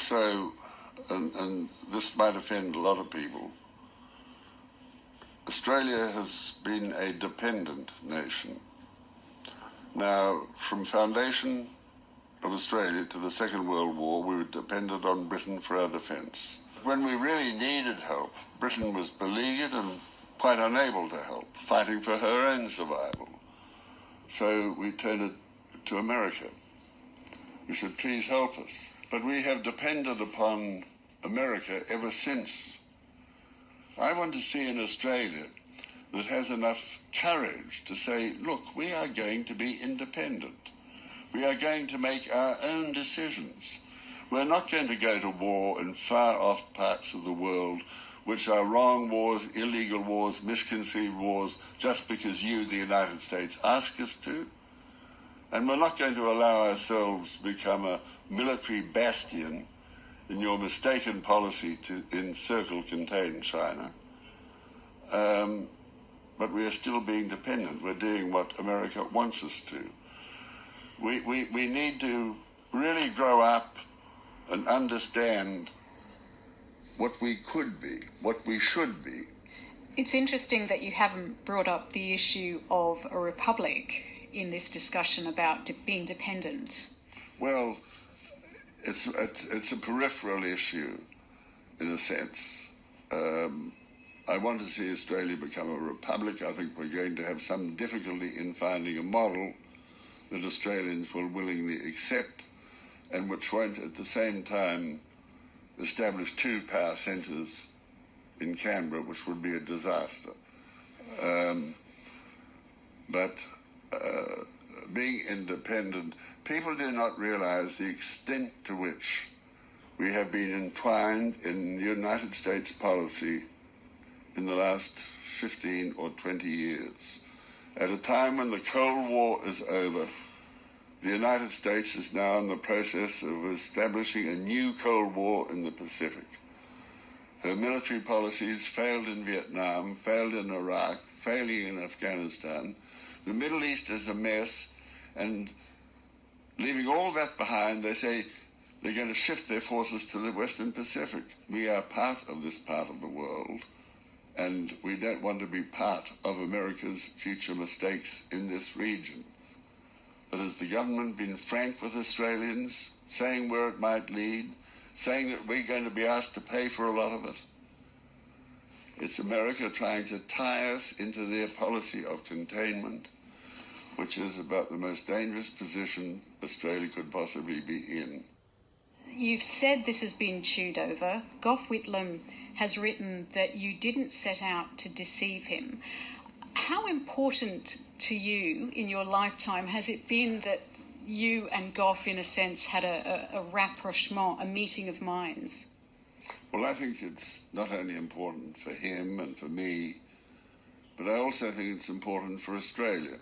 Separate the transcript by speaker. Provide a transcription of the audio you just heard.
Speaker 1: So, and this might offend a lot of people, Australia has been a dependent nation. Now, from foundation of Australia to the Second World War, we were dependent on Britain for our defence. When we really needed help, Britain was beleaguered and quite unable to help, fighting for her own survival. So we turned to America. We said, please help us. But we have depended upon America ever since. I want to see an Australia that has enough courage to say, look, we are going to be independent. We are going to make our own decisions. We're not going to go to war in far-off parts of the world which are wrong wars, illegal wars, misconceived wars, just because you, the United States, ask us to. And we're not going to allow ourselves to become a military bastion in your mistaken policy to encircle, contain China. But we are still being dependent. We're doing what America wants us to. We need to really grow up and understand what we could be, what we should be.
Speaker 2: It's interesting that you haven't brought up the issue of a republic in this discussion about being dependent.
Speaker 1: Well, it's a peripheral issue, in a sense. I want to see Australia become a republic. I think we're going to have some difficulty in finding a model that Australians will willingly accept and which won't at the same time establish two power centres in Canberra, which would be a disaster. But being independent, people do not realise the extent to which we have been entwined in United States policy in the last 15 or 20 years. At a time when the Cold War is over, the United States is now in the process of establishing a new Cold War in the Pacific. Her military policies failed in Vietnam, failed in Iraq, failing in Afghanistan. The Middle East is a mess, and leaving all that behind, they say they're going to shift their forces to the Western Pacific. We are part of this part of the world, and we don't want to be part of America's future mistakes in this region. But has the government been frank with Australians, saying where it might lead, saying that we're going to be asked to pay for a lot of it? It's America trying to tie us into their policy of containment, which is about the most dangerous position Australia could possibly be in.
Speaker 2: You've said this has been chewed over. Gough Whitlam has written that you didn't set out to deceive him. How important to you in your lifetime has it been that you and Gough, in a sense, had a rapprochement, a meeting of minds?
Speaker 1: Well, I think it's not only important for him and for me, but I also think it's important for Australia.